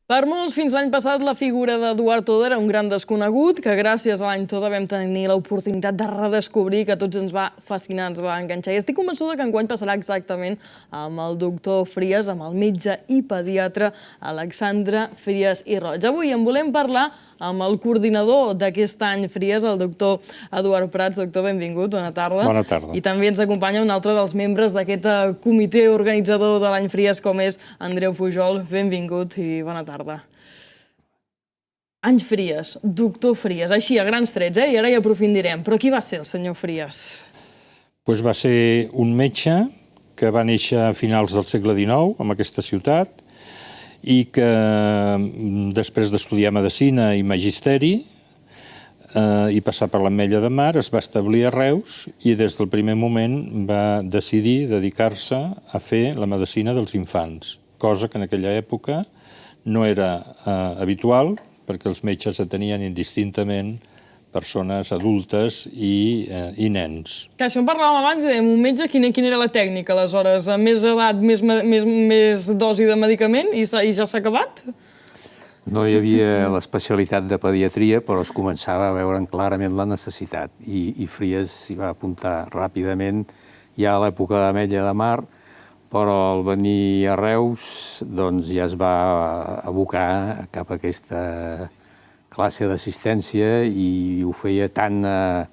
Per molts, fins l'any passat, la figura d'Eduard Toda era un gran desconegut, que gràcies a l'any Toda vam tenir l'oportunitat de redescobrir, que a tots ens va fascinar, ens va enganxar. I estic convençuda que enguany passarà exactament amb el doctor Frias, amb el metge i pediatre Alexandre Frias i Roig. Avui en volem parlar amb el coordinador d'aquest any Frias, el doctor Eduard Prats. Doctor, benvingut, bona tarda. Bona tarda. I també ens acompanya un altre dels membres d'aquest comitè organitzador de l'any Frias, com és Andreu Pujol. Benvingut i bona tarda. Any Frias, doctor Frias, així a grans trets, i ara hi aprofundirem. Però qui va ser el senyor Frias? Va ser un metge que va néixer a finals del segle XIX en aquesta ciutat i que després d'estudiar medicina i magisteri i passar per l'Ametlla de Mar es va establir a Reus i des del primer moment va decidir dedicar-se a fer la medicina dels infants, cosa que en aquella època no era habitual perquè els metges atenien indistintament persones adultes i nens. Que això en parlàvem abans, dèiem, un metge, quina era la tècnica, aleshores? A més edat, més dosi de medicament i ja s'ha acabat? No hi havia l'especialitat de pediatria, però es començava a veure clarament la necessitat. I Frias s'hi va apuntar ràpidament, ja a l'època d'Ametlla de Mar, però al venir a Reus doncs ja es va abocar cap a aquesta classe d'assistència i ho feia tant a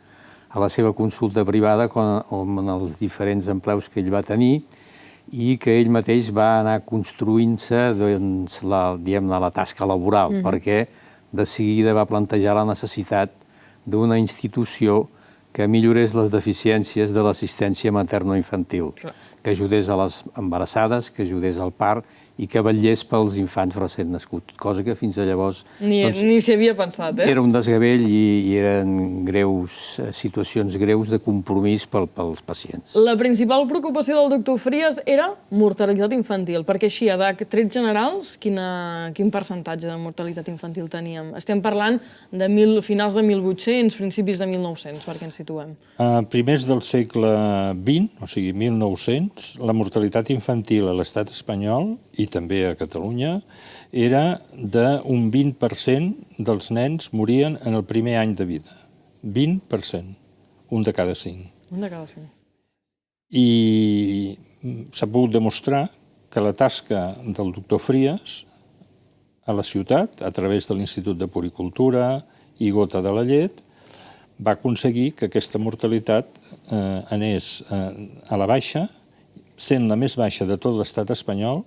la seva consulta privada com en els diferents empleus que ell va tenir i que ell mateix va anar construint-se la tasca laboral, perquè de seguida va plantejar la necessitat d'una institució que millorés les deficiències de l'assistència materno-infantil, que ajudés a les embarassades, que ajudés al part i que vetllés pels infants recent nascuts, cosa que fins a llavors ni s'hi havia pensat, era un desgavell i eren situacions greus de compromís pels pacients. La principal preocupació del doctor Frias era mortalitat infantil, perquè així, a trets generals, quin percentatge de mortalitat infantil teníem? Estem parlant de finals de 1800, principis de 1900, perquè ens situem. A primers del segle XX, o sigui, 1900, la mortalitat infantil a l'estat espanyol i també a Catalunya era d'un 20% dels nens morien en el primer any de vida. 20%. Un de cada 5. Un de cada 5. I s'ha pogut demostrar que la tasca del doctor Frias a la ciutat, a través de l'Institut de Puricultura i Gota de la Llet, va aconseguir que aquesta mortalitat anés a la baixa, sent la més baixa de tot l'estat espanyol,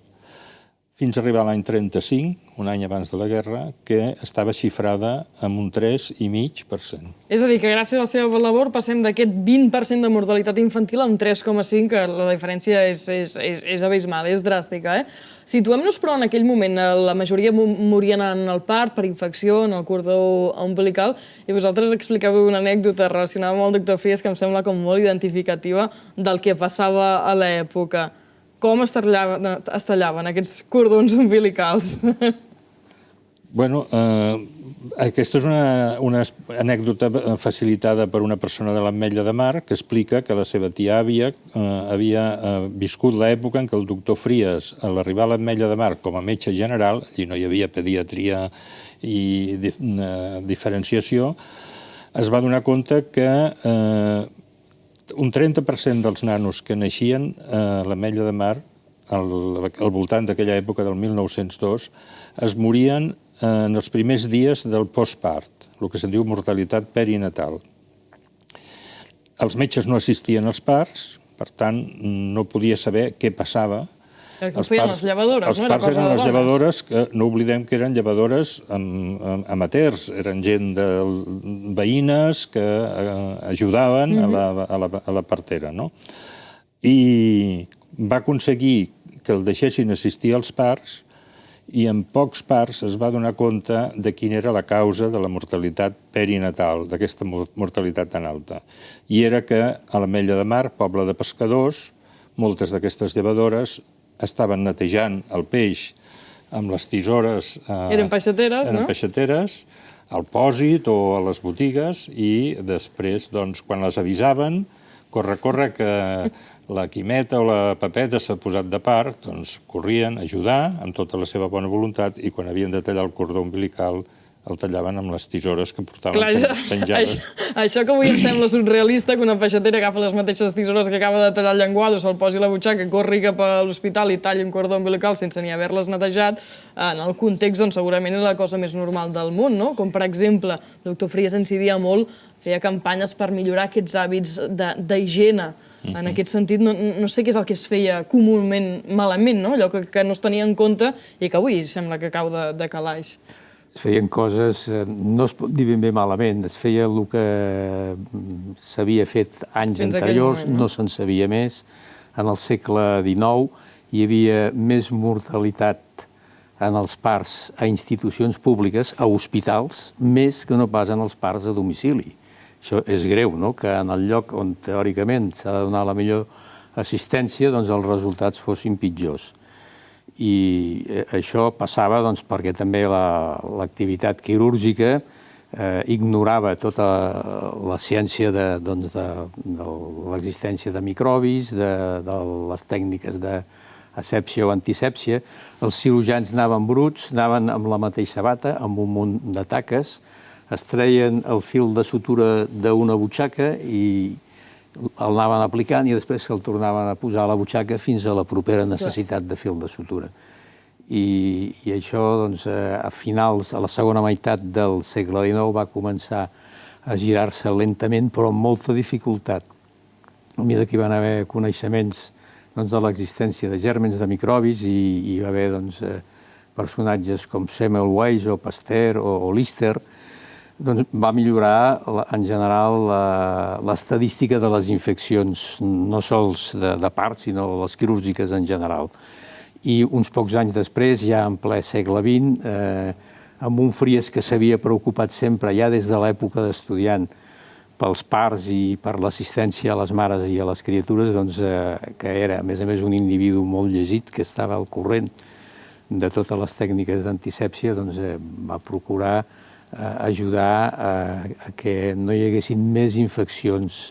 fins a arribar a l'any 35, un any abans de la guerra, que estava xifrada amb un 3,5%. És a dir, que gràcies a la seva labor passem d'aquest 20% de mortalitat infantil a un 3,5%, que la diferència és abismal, és dràstica. Situem-nos, però, en aquell moment. La majoria morien en el part, per infecció, en el cordó umbilical, i vosaltres expliqueu una anècdota relacionada amb el doctor Frias que em sembla com molt identificativa del que passava a l'època. Com es tallaven aquests cordons umbilicals? Aquesta és una anècdota facilitada per una persona de l'Ametlla de Mar que explica que la seva tia àvia havia viscut l'època en què el doctor Frias, a l'arribar a l'Ametlla de Mar com a metge general, allí no hi havia pediatria i diferenciació, es va donar compte que un 30% dels nanos que naixien a l'Ametlla de Mar, al voltant d'aquella època del 1902, es morien en els primers dies del postpart, el que se'n diu mortalitat perinatal. Els metges no assistien als parts, per tant, no podia saber què passava. Els feien les llevadores, no? Els parts eren les llevadores, que no oblidem que eren llevadores amateurs, eren gent de veïnes que ajudaven a la partera, no? I va aconseguir que el deixessin assistir als parts i en pocs parts es va donar compte de quina era la causa de la mortalitat perinatal, d'aquesta mortalitat tan alta. I era que a l'Ametlla de Mar, poble de pescadors, moltes d'aquestes llevadores estaven netejant el peix amb les tisores... Eren peixateres, no? Eren peixateres, al pòsit o a les botigues, i després, quan les avisaven, corre, que la Quimeta o la Pepeta s'ha posat de part, doncs corrien a ajudar amb tota la seva bona voluntat i quan havien de tallar el cordó umbilical el tallaven amb les tisores que portaven penjades. Això que avui em sembla surrealista, que una peixatera agafa les mateixes tisores que acaba de tallar el llenguado, se'l posi a la butxaca, corri cap a l'hospital i talli un cordó umbilical sense ni haver-les netejat, en el context on segurament és la cosa més normal del món, no? Com, per exemple, el doctor Fries incidia molt, feia campanyes per millorar aquests hàbits d'higiene. En aquest sentit, no sé què és el que es feia comúment malament, no? Allò que no es tenia en compte i que avui sembla que cau de calaix. Es feien coses, no es pot dir ben bé malament, es feia el que s'havia fet anys anteriors, no se'n sabia més. En el segle XIX hi havia més mortalitat en els parts a institucions públiques, a hospitals, més que no pas en els parts a domicili. Això és greu, no?, que en el lloc on teòricament s'ha de donar la millor assistència, doncs els resultats fossin pitjors. I això passava perquè també l'activitat quirúrgica ignorava tota la ciència de l'existència de microbis, de les tècniques d'asèpsia o antisèpsia. Els cirurgians anaven bruts, anaven amb la mateixa bata, amb un munt de taques, es treien el fil de sutura d'una butxaca i el anaven aplicant i després el tornaven a posar a la butxaca fins a la propera necessitat de fil de sutura. I això, doncs, a finals, a la segona meitat del segle XIX va començar a girar-se lentament, però amb molta dificultat. A mesura que hi van haver coneixements de l'existència de gèrmens, de microbis, i hi va haver personatges com Semmelweis o Pasteur o Lister, doncs va millorar en general l'estadística de les infeccions, no sols de part, sinó les quirúrgiques en general. I uns pocs anys després, ja en ple segle XX, amb un Fries que s'havia preocupat sempre, ja des de l'època d'estudiant, pels parts i per l'assistència a les mares i a les criatures, que era, a més, un individu molt llegit, que estava al corrent de totes les tècniques d'antisèpsia, va procurar ajudar a que no hi haguessin més infeccions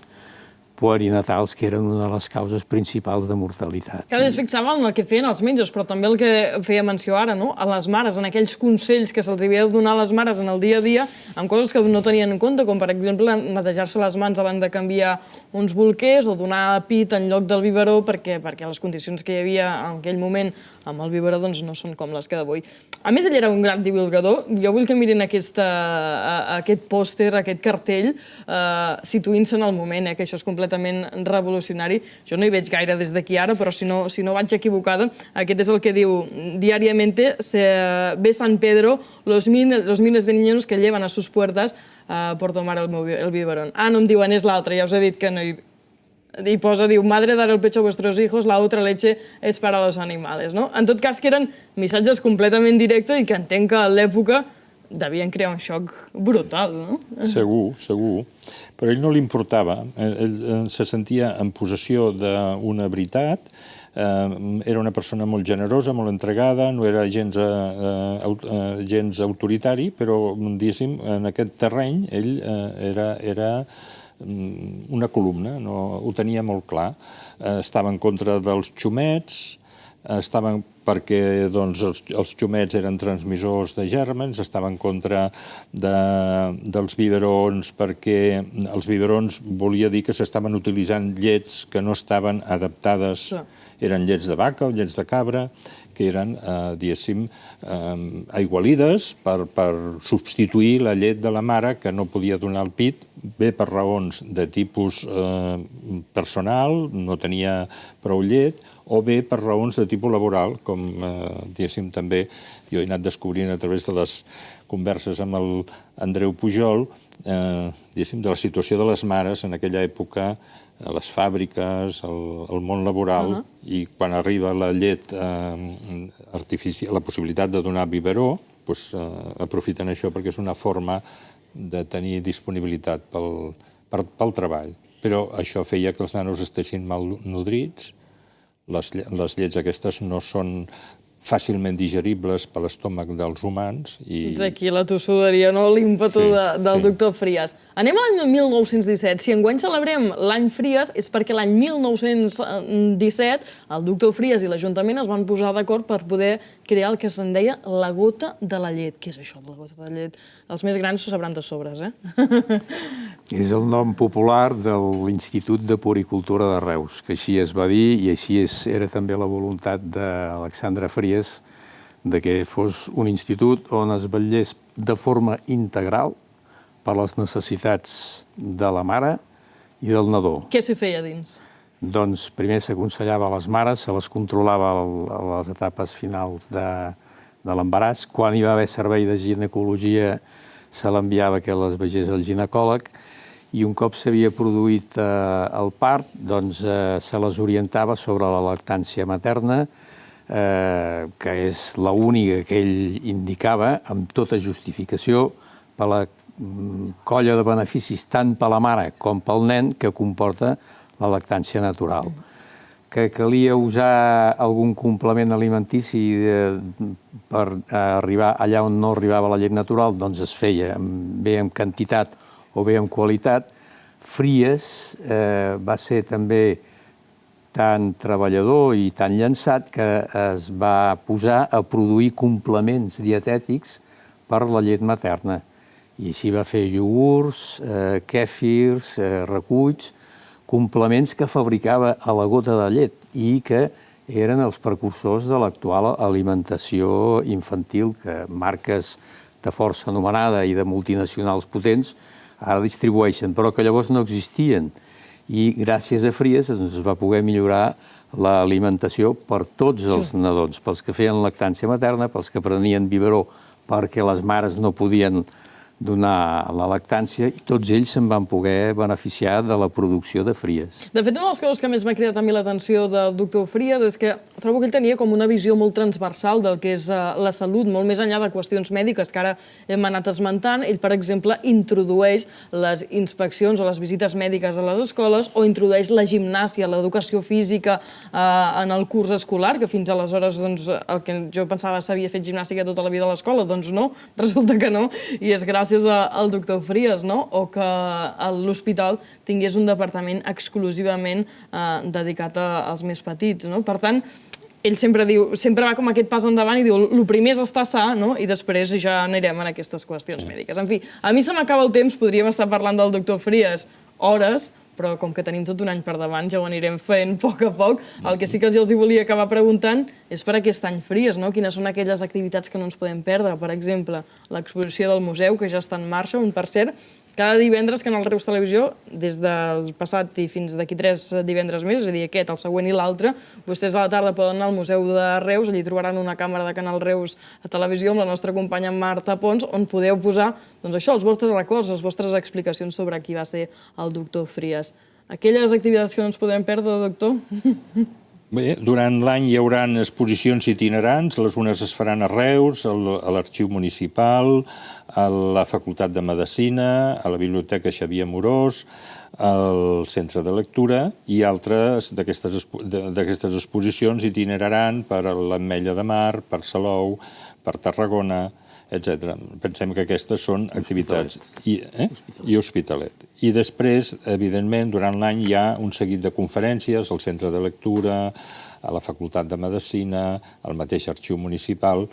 puerinatals, que eren una de les causes principals de mortalitat. Que es fixava en el que feien els metges, però també el que feia menció ara, no? A les mares, en aquells consells que se'ls havia de donar a les mares en el dia a dia, amb coses que no tenien en compte, com per exemple netejar-se les mans abans de canviar uns bolquers o donar pit en lloc del biberó, perquè les condicions que hi havia en aquell moment amb el biberó no són com les que d'avui. A més, ell era un gran divulgador. Jo vull que mirin aquest pòster, aquest cartell, situint-se en el moment, que això és completament revolucionari. Jo no hi veig gaire des d'aquí ara, però si no vaig equivocada, aquest és el que diu: diariamente ve San Pedro los miles de niños que llevan a sus puertas por tomar el biberón. No em diuen, és l'altre, ja us he dit que no hi... I posa, diu, madre, dar el pecho a vuestros hijos, la otra leche es para los animales, no? En tot cas, que eren missatges completament directes i que entenc que a l'època devien crear un xoc brutal, no? Segur, segur. Però a ell no li importava. Ell se sentia en possessió d'una veritat, era una persona molt generosa, molt entregada, no era gens autoritari, però, diguéssim, en aquest terreny ell era una columna, ho tenia molt clar. Estava en contra dels xumets, estava perquè els xumets eren transmissors de gèrmens, estava en contra dels biberons perquè els biberons volia dir que s'estaven utilitzant llets que no estaven adaptades, eren llets de vaca o llets de cabra, que eren, diguéssim, aigualides per substituir la llet de la mare que no podia donar el pit, bé per raons de tipus personal, no tenia prou llet, o bé per raons de tipus laboral, com, diguéssim, també jo he anat descobrint a través de les converses amb l'Andreu Pujol, diguéssim, de la situació de les mares en aquella època, a les fàbriques, al món laboral, i quan arriba la llet artificial, la possibilitat de donar biberó, aprofiten això perquè és una forma de tenir disponibilitat pel treball. Però això feia que els nanos estiguessin mal nodrits, les llets aquestes no són fàcilment digeribles per l'estómac dels humans. D'aquí la tossuderia, no? L'ímpetu del doctor Frías. Anem a l'any 1917. Si enguany celebrem l'any Frías és perquè l'any 1917 el doctor Frías i l'Ajuntament es van posar d'acord per poder crear el que se'n deia la gota de la llet. Què és això de la gota de la llet? Els més grans s'ho sabran de sobres, eh? És el nom popular de l'Institut de Puricultura de Reus, que així es va dir i així era també la voluntat d'Alexandre Frías de que fos un institut on es vetllés de forma integral per les necessitats de la mare i del nadó. Què s'hi feia dins? Doncs primer s'aconsellava a les mares, se les controlava a les etapes finals de l'embaràs. Quan hi va haver servei de ginecologia se l'enviava que les vegés el ginecòleg i un cop s'havia produït el part, doncs se les orientava sobre la lactància materna, que és l'única que ell indicava, amb tota justificació, per la colla de beneficis tant per la mare com pel nen que comporta la lactància natural. Que calia usar algun complement alimentici per arribar allà on no arribava la llet natural, doncs es feia bé en quantitat o bé en qualitat. Frías va ser també tan treballador i tan llançat que es va posar a produir complements dietètics per la llet materna. I així va fer iogurts, kèfirs, reculls, complements que fabricava a la gota de llet i que eren els precursors de l'actual alimentació infantil que marques de força anomenada i de multinacionals potents ara distribueixen, però que llavors no existien. I gràcies a Frías es va poder millorar l'alimentació per tots els nadons, pels que feien lactància materna, pels que prenien biberó perquè les mares no podien donar la lactància, i tots ells se'n van poder beneficiar de la producció de Frías. De fet, una de les coses que més m'ha cridat a mi l'atenció del doctor Frías és que trobo que ell tenia com una visió molt transversal del que és la salut, molt més enllà de qüestions mèdiques que ara hem anat esmentant. Ell, per exemple, introdueix les inspeccions o les visites mèdiques a les escoles o introdueix la gimnàsia, l'educació física en el curs escolar, que fins aleshores el que jo pensava s'havia fet gimnàstica tota la vida a l'escola, doncs no, resulta que no, i és gràcies al doctor Frías, no? O que l'hospital tingués un departament exclusivament dedicat als més petits, no? Per tant, ell sempre va com aquest pas endavant i diu el primer és estar sa, no? I després ja anirem en aquestes qüestions mèdiques. En fi, a mi se m'acaba el temps, podríem estar parlant del doctor Frías hores, però com que tenim tot un any per davant ja ho anirem fent a poc. El que sí que els volia acabar preguntant és per aquest any Frías, no? Quines són aquelles activitats que no ens podem perdre? Per exemple, l'exposició del museu, que ja està en marxa, per cert, cada divendres Canal Reus Televisió, des del passat i fins d'aquí 3 divendres més, és a dir, aquest, el següent i l'altre, vostès a la tarda poden anar al Museu de Reus, allí trobaran una càmera de Canal Reus a televisió amb la nostra companya Marta Pons, on podeu posar, doncs això, els vostres records, les vostres explicacions sobre qui va ser el doctor Frías. Aquelles activitats que no ens podrem perdre, doctor? Bé, durant l'any hi haurà exposicions itinerants, les unes es faran a Reus, a l'Arxiu Municipal, a la Facultat de Medicina, a la Biblioteca Xavier Amorós, al Centre de Lectura, i altres d'aquestes exposicions itineraran per l'Ametlla de Mar, per Salou, per Tarragona, etc. Pensem que aquestes són activitats... I Hospitalet. I després, evidentment, durant l'any hi ha un seguit de conferències al Centre de Lectura, a la Facultat de Medicina, al mateix Arxiu Municipal,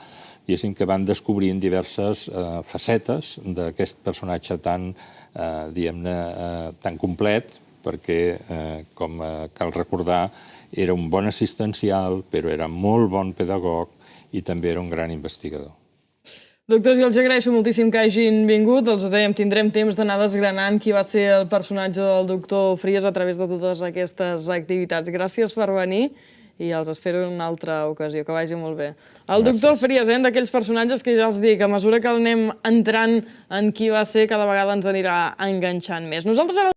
diguéssim que van descobrint diverses facetes d'aquest personatge tan, diguem-ne, tan complet, perquè, com cal recordar, era un bon assistencial, però era molt bon pedagog i també era un gran investigador. Doctors, jo els agraeixo moltíssim que hagin vingut. Els dèiem, tindrem temps d'anar desgranant qui va ser el personatge del doctor Frías a través de totes aquestes activitats. Gràcies per venir i els espero en una altra ocasió. Que vagi molt bé. El doctor Frías, d'aquells personatges que ja els dic, a mesura que anem entrant en qui va ser, cada vegada ens anirà enganxant més. Nosaltres ara